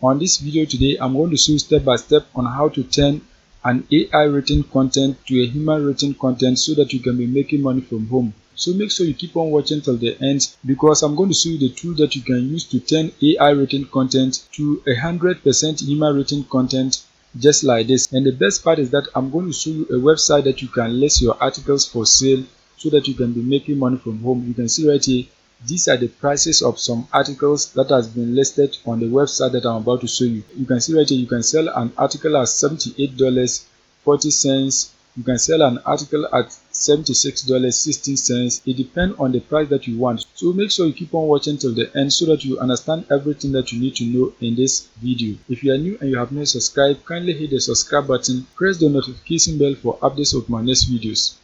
On this video today, I'm going to show you step by step on how to turn an AI written content to a human written content so that you can be making money from home. So make sure you keep on watching till the end, because I'm going to show you the tool that you can use to turn AI written content to 100% human written content, just like this. And the best part is that I'm going to show you a website that you can list your articles for sale so that you can be making money from home. You can see right here, these are the prices of some articles that has been listed on the website that I'm about to show you. You can see right here, you can sell an article at $78.40. You can sell an article at $76.16. It depends on the price that you want. So make sure you keep on watching till the end so that you understand everything that you need to know in this video. If you are new and you have not subscribed, kindly hit the subscribe button, press the notification bell for updates of my next videos.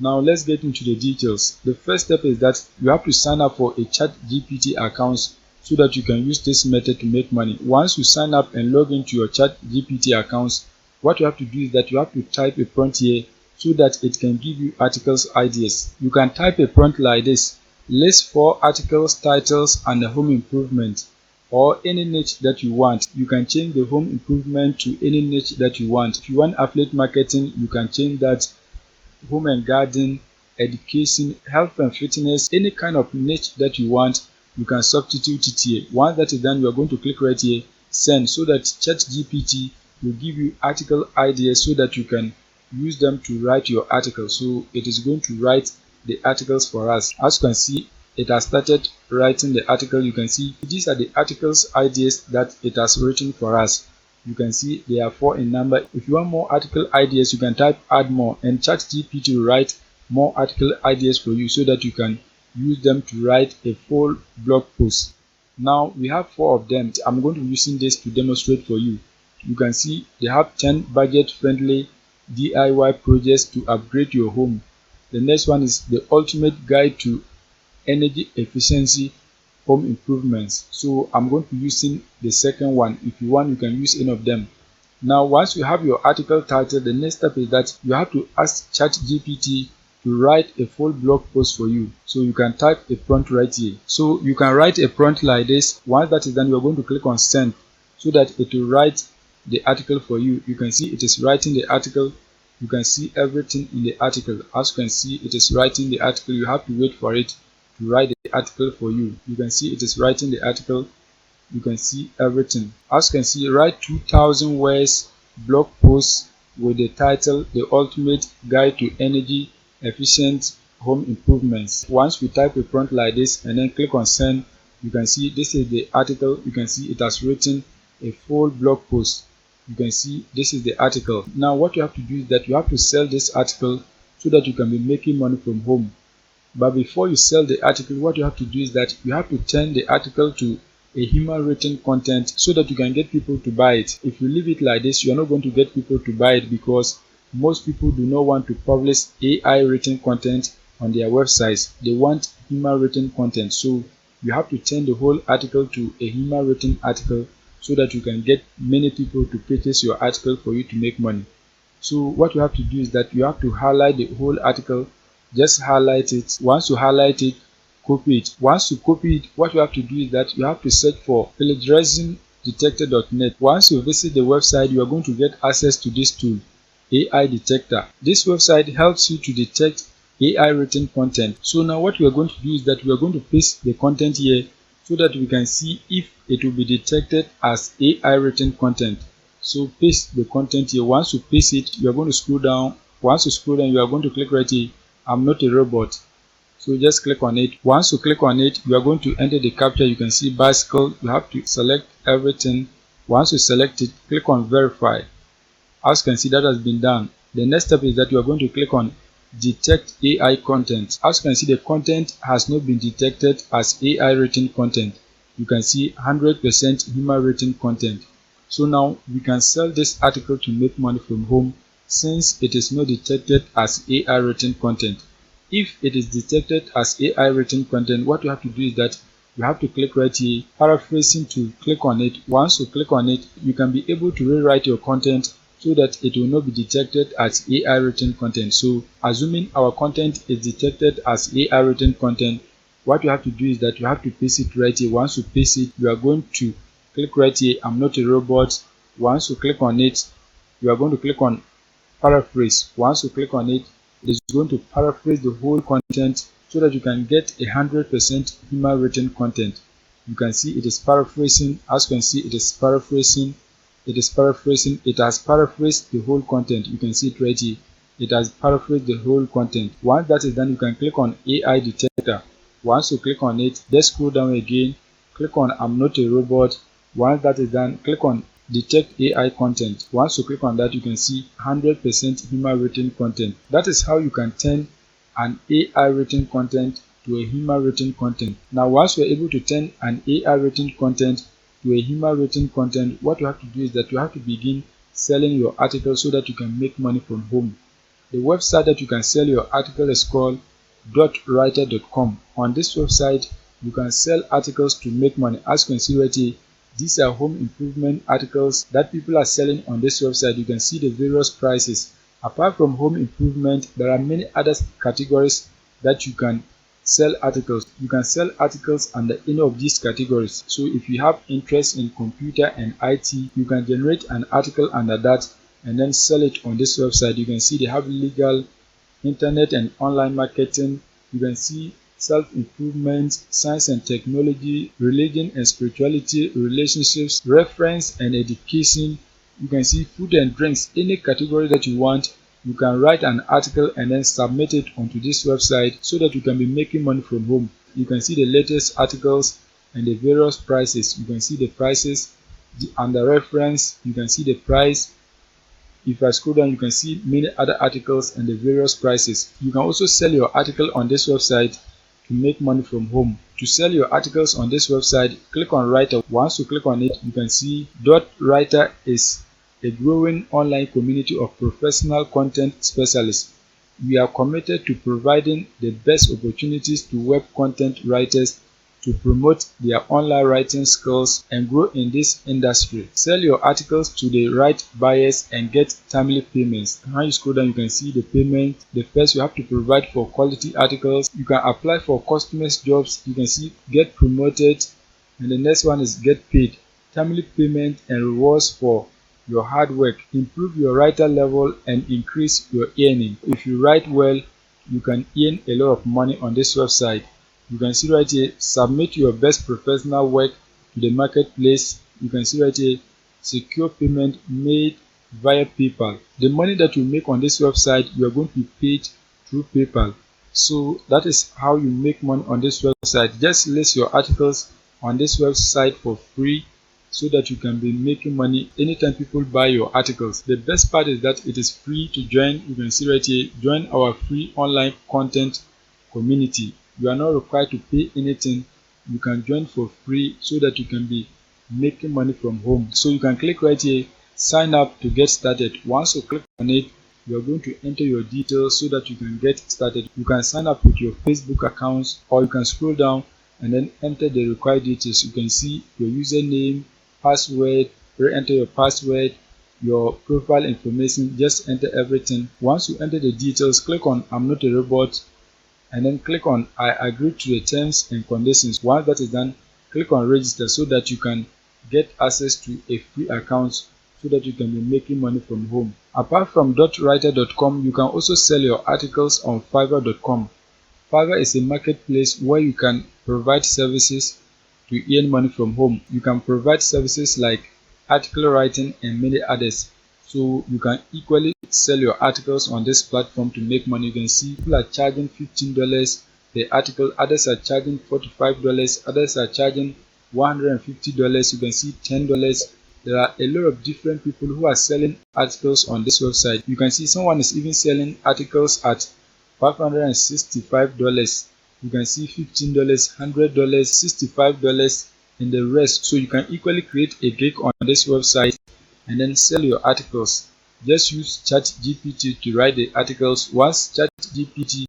Now let's get into the details. The first step is that you have to sign up for a ChatGPT account so that you can use this method to make money. Once you sign up and log into your ChatGPT account, what you have to do is that you have to type a prompt here so that it can give you articles ideas. You can type a prompt like this: list 4 articles, titles, and a home improvement, or any niche that you want. You can change the home improvement to any niche that you want. If you want affiliate marketing, you can change that. Home and garden, education, health and fitness, any kind of niche that you want, you can substitute it here. Once that is done, you are going to click right here, send, so that ChatGPT will give you article ideas so that you can use them to write your article. So it is going to write the articles for us. As you can see, it has started writing the article. You can see these are the articles ideas that it has written for us. You can see there are 4 in number. If you want more article ideas, you can type add more, and ChatGPT will write more article ideas for you so that you can use them to write a full blog post. Now we have 4 of them. I'm going to be using this to demonstrate for you. You can see they have 10 budget friendly DIY projects to upgrade your home. The next one is the ultimate guide to energy efficiency home improvements. So I'm going to be using the second one. If you want, you can use any of them. Now once you have your article title, the next step is that you have to ask ChatGPT to write a full blog post for you. So you can type a prompt right here. So you can write a prompt like this. Once that is done, you're going to click on send so that it will write the article for you. You can see it is writing the article. You can see everything in the article. As you can see, it is writing the article. You have to wait for it to write the article for you. You can see it is writing the article. You can see everything. As you can see, write 2000 words blog post with the title The Ultimate Guide to Energy Efficient Home Improvements. Once we type a prompt like this and then click on send, you can see this is the article. You can see it has written a full blog post. You can see this is the article. Now what you have to do is that you have to sell this article so that you can be making money from home. But before you sell the article, what you have to do is that you have to turn the article to a human written content so that you can get people to buy it. If you leave it like this, you are not going to get people to buy it, because most people do not want to publish AI written content on their websites. They want human written content. So you have to turn the whole article to a human written article so that you can get many people to purchase your article for you to make money. So what you have to do is that you have to highlight the whole article. Just highlight it. Once you highlight it, copy it. Once you copy it, what you have to do is that you have to search for plagiarismdetector.net. Once you visit the website, you are going to get access to this tool, AI Detector. This website helps you to detect AI written content. So now what we are going to do is that we are going to paste the content here so that we can see if it will be detected as AI written content. So paste the content here. Once you paste it, you are going to scroll down. Once you scroll down, you are going to click right here, I'm not a robot. So just click on it. Once you click on it, you are going to enter the captcha. You can see bicycle. You have to select everything. Once you select it, click on verify. As you can see, that has been done. The next step is that you are going to click on detect AI content. As you can see, the content has not been detected as AI written content. You can see 100% human written content. So now we can sell this article to make money from home, since it is not detected as AI written content. If it is detected as AI written content, what you have to do is that you have to click right here, paraphrasing, to click on it. Once you click on it, you can be able to rewrite your content so that it will not be detected as AI written content. So assuming our content is detected as AI written content, what you have to do is that you have to paste it right here. Once you paste it, you are going to click right here, I'm not a robot. Once you click on it, you are going to click on paraphrase. Once you click on it, it is going to paraphrase the whole content so that you can get 100% human written content. You can see it is paraphrasing. As you can see, it is paraphrasing. It has paraphrased the whole content. You can see it right here. It has paraphrased the whole content. Once that is done, you can click on AI Detector. Once you click on it, just scroll down again, click on I'm not a robot. Once that is done, click on detect AI content. Once you click on that, you can see 100% human written content. That is how you can turn an AI written content to a human written content. Now, once you are able to turn an AI written content to a human written content, what you have to do is that you have to begin selling your article so that you can make money from home. The website that you can sell your article is called .writer.com. On this website, you can sell articles to make money. As you can see right here, these are home improvement articles that people are selling on this website. You can see the various prices. Apart from home improvement, there are many other categories that you can sell articles. You can sell articles under any of these categories. So if you have interest in computer and IT, you can generate an article under that and then sell it on this website. You can see they have legal, internet and online marketing. You can see self-improvement, science and technology, religion and spirituality, relationships, reference and education. You can see food and drinks. Any category that you want, you can write an article and then submit it onto this website so that you can be making money from home. You can see the latest articles and the various prices. You can see the prices under reference. You can see the price. If I scroll down, you can see many other articles and the various prices. You can also sell your article on this website to make money from home. To sell your articles on this website, click on Writer. Once you click on it, you can see .writer is a growing online community of professional content specialists. We are committed to providing the best opportunities to web content writers to promote their online writing skills and grow in this industry. Sell your articles to the right buyers and get timely payments. When you scroll down, you can see the payment. The first, you have to provide for quality articles. You can apply for customers jobs. You can see get promoted, and the next one is get paid. Timely payment and rewards for your hard work. Improve your writer level and increase your earning. If you write well, you can earn a lot of money on this website. You can see right here, submit your best professional work to the marketplace. You can see right here, secure payment made via PayPal. The money that you make on this website, you are going to be paid through PayPal. So that is how you make money on this website. Just list your articles on this website for free so that you can be making money anytime people buy your articles. The best part is that it is free to join. You can see right here, join our free online content community. You are not required to pay anything. You can join for free so that you can be making money from home. So you can click right here, sign up to get started. Once you click on it, you are going to enter your details so that you can get started. You can sign up with your Facebook accounts, or you can scroll down and then enter the required details. You can see your username, password, enter your password, your profile information, just enter everything. Once you enter the details, click on I'm not a robot and then click on I agree to the terms and conditions. Once that is done, click on register so that you can get access to a free account so that you can be making money from home. Apart from .writer.com, you can also sell your articles on Fiverr.com. Fiverr is a marketplace where you can provide services to earn money from home. You can provide services like article writing and many others. So you can equally sell your articles on this platform to make money. You can see people are charging $15 per article, others are charging $45, others are charging $150. You can see $10. There are a lot of different people who are selling articles on this website. You can see someone is even selling articles at $565. You can see $15, $100, $65 and the rest. So you can equally create a gig on this website and then sell your articles. Just use ChatGPT to write the articles. Once ChatGPT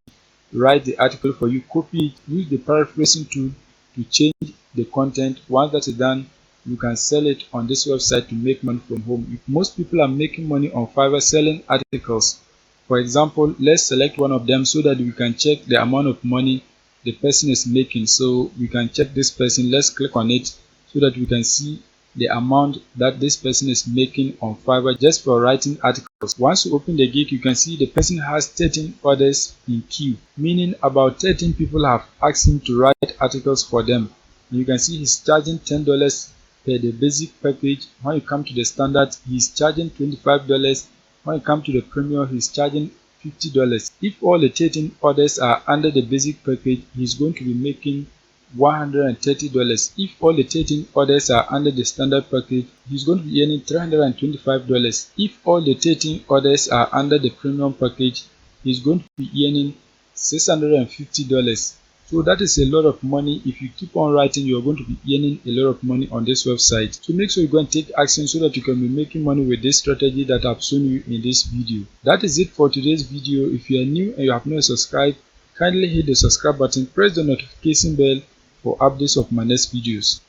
write the article for you, copy it, use the paraphrasing tool to change the content. Once that is done, you can sell it on this website to make money from home. Most people are making money on Fiverr selling articles. For example, let's select one of them so that we can check the amount of money the person is making. So we can check this person. Let's click on it so that we can see the amount that this person is making on Fiverr just for writing articles. Once you open the gig, you can see the person has 13 orders in queue, meaning about 13 people have asked him to write articles for them. And you can see he's charging $10 per the basic package. When you come to the standard, he's charging $25. When you come to the premium, he's charging $50. If all the 13 orders are under the basic package, he's going to be making $130. If all the 13 orders are under the standard package, he's going to be earning $325. If all the 13 orders are under the premium package, he's going to be earning $650. So that is a lot of money. If you keep on writing, you're going to be earning a lot of money on this website. So make sure you go and take action so that you can be making money with this strategy that I've shown you in this video. That is it for today's video. If you are new and you have not subscribed, kindly hit the subscribe button, press the notification bell for updates of my next videos.